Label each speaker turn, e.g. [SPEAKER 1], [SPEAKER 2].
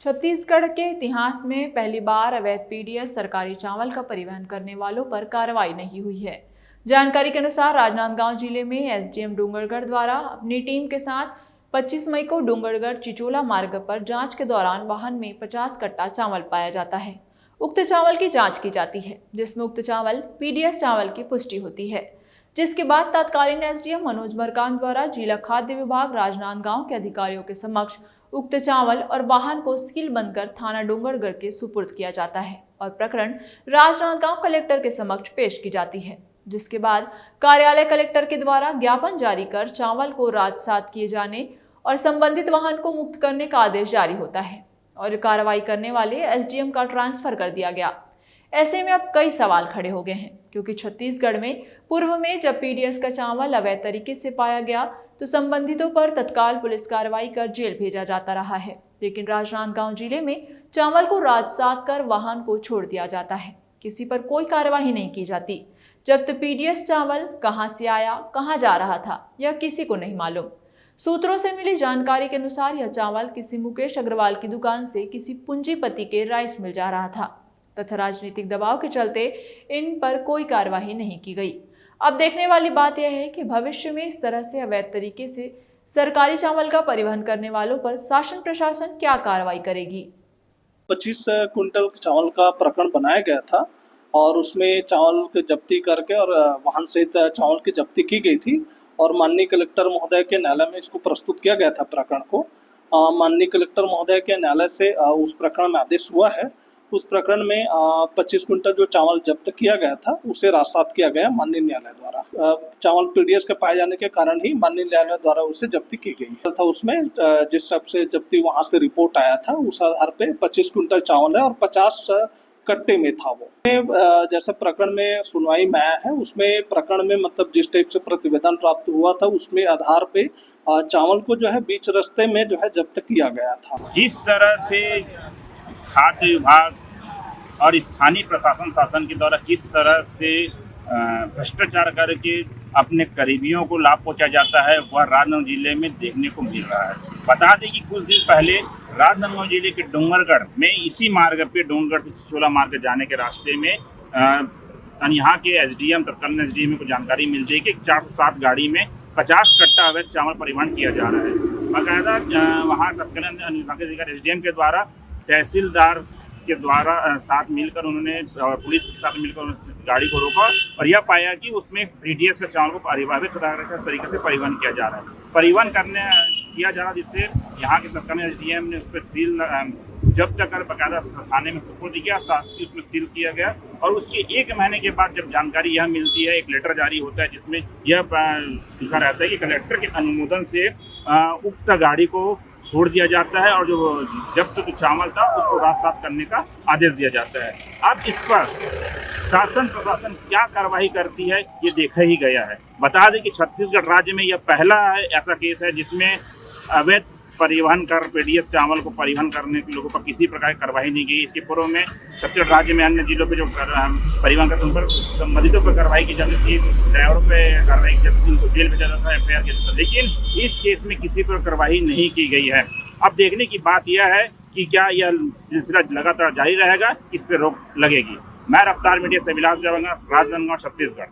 [SPEAKER 1] छत्तीसगढ़ के इतिहास में पहली बार अवैध पीडीएस सरकारी चावल का परिवहन करने वालों पर कार्रवाई नहीं हुई है। जानकारी के अनुसार राजनांदगांव जिले में एसडीएम डोंगरगढ़ द्वारा अपनी टीम के साथ 25 मई को डोंगरगढ़ चिचोला मार्ग पर जांच के दौरान वाहन में 50 कट्टा चावल पाया जाता है। उक्त चावल की जांच की जाती है, जिसमें उक्त चावल पीडीएस चावल की पुष्टि होती है, जिसके बाद तत्कालीन एसडीएम मनोज मरकाम द्वारा जिला खाद्य विभाग राजनांदगांव के अधिकारियों के समक्ष उक्त चावल और वाहन को सील बंद कर थाना डोंगरगढ़ के सुपुर्द किया जाता है और प्रकरण राजनांदगांव कलेक्टर के समक्ष पेश की जाती है, जिसके बाद कार्यालय कलेक्टर के द्वारा ज्ञापन जारी कर चावल को राजसात किए जाने और संबंधित वाहन को मुक्त करने का आदेश जारी होता है और कार्रवाई करने वाले एसडीएम का ट्रांसफर कर दिया गया। ऐसे में अब कई सवाल खड़े हो गए हैं, क्योंकि छत्तीसगढ़ में पूर्व में जब पीडीएस का चावल अवैध तरीके से पाया गया तो संबंधितों पर तत्काल पुलिस कार्रवाई कर जेल भेजा जाता रहा है, लेकिन राजनांदगांव जिले में चावल को राजसात कर वाहन को छोड़ दिया जाता है। किसी पर कोई कार्रवाई नहीं की जाती। जब्त पीडीएस चावल कहां से आया, कहां जा रहा था, यह किसी को नहीं मालूम। सूत्रों से मिली जानकारी के अनुसार यह चावल किसी मुकेश अग्रवाल की दुकान से किसी पूंजीपति के राइस मिल जा रहा था तथा राजनीतिक दबाव के चलते इन पर कोई कार्रवाई नहीं की गई। अब देखने वाली बात यह है कि भविष्य में इस तरह से अवैध तरीके से सरकारी चावल का परिवहन करने वालों पर शासन प्रशासन क्या कार्रवाई करेगी।
[SPEAKER 2] 25 कुंटल चावल का प्रकरण बनाया गया था और उसमें चावल की जब्ती करके और वाहन सहित चावल की जब्ती की गई थी और माननीय कलेक्टर महोदय के न्यायालय में इसको प्रस्तुत किया गया था। प्रकरण को माननीय कलेक्टर महोदय के न्यायालय से उस प्रकरण में आदेश हुआ है। उस प्रकरण में 25 कुंटल जो चावल जब्त किया गया था उसे राजसात किया गया माननीय न्यायालय द्वारा। चावल पीडीएस के पाए जाने के कारण ही माननीय न्यायालय द्वारा उसे जब्ती की गई था। उसमें जिस सब से जब्ती वहां से रिपोर्ट आया था उस आधार पे 25 कुंटल चावल है और 50 कट्टे में था वो। जैसे प्रकरण में सुनवाई में आया है उसमें प्रकरण में मतलब जिस टाइप से प्रतिवेदन प्राप्त हुआ था उसमें आधार पे चावल को जो है बीच रास्ते में जो है जब्त किया गया था।
[SPEAKER 3] जिस तरह से खाद्य विभाग और स्थानीय प्रशासन शासन के द्वारा किस तरह से भ्रष्टाचार करके अपने करीबियों को लाभ पहुंचाया जाता है वह राजनांदगांव जिले में देखने को मिल रहा है। बता दें कि कुछ दिन पहले राजनांदगांव जिले के डोंगरगढ़ में इसी मार्ग पे डोंगरगढ़ से चिचोला मार्ग जाने के रास्ते में यहाँ के एसडीएम तत्कालीन एसडीएम को जानकारी मिलती है कि 407 गाड़ी में 50 कट्टा अवैध चावल परिवहन किया जा रहा है। बाकायदा वहाँ तत्कालीन एसडीएम के द्वारा तहसीलदार के द्वारा साथ मिलकर उन्होंने पुलिस के साथ मिलकर गाड़ी को रोका और यह पाया कि उसमें पीडीएस के चावल को अनिवार्य तरीके से परिवहन किया जा रहा है। परिवहन किया जा रहा है जिससे यहाँ के तत्कालीन एसडीएम ने उस पर सील जब्त कर बाकायदा थाने में सुपुर्द किया, साथ ही उसमें सील किया गया और उसके 1 महीने के बाद जब जानकारी यह मिलती है एक लेटर जारी होता है जिसमें यह लिखा रहता है कि कलेक्टर के अनुमोदन से उक्त गाड़ी को छोड़ दिया जाता है और जो जब्त चावल था उसको राजसात करने का आदेश दिया जाता है। अब इस पर शासन प्रशासन क्या कार्रवाई करती है ये देखा ही गया है। बता दें कि छत्तीसगढ़ राज्य में यह पहला ऐसा केस है जिसमें अवैध परिवहन कर पीडीएस चावल को परिवहन करने के लोगों पर किसी प्रकार की कार्रवाई नहीं की। इसके पूर्व में छत्तीसगढ़ राज्य में अन्य जिलों पे जो परिवहन करते उन पर संबंधितों पर कार्रवाई की जाती थी, ड्राइवरों पर कार्रवाई की जाती थी, उनको जेल भेजा जाता था, एफआईआर किया जाता था, लेकिन इस केस में किसी पर कार्रवाई नहीं की गई है। अब देखने की बात यह है कि क्या यह सिलसिला लगातार जारी रहेगा, इस पर रोक लगेगी। मैं रफ्तार मीडिया से विलास जाऊंगा, राजनांदगांव छत्तीसगढ़।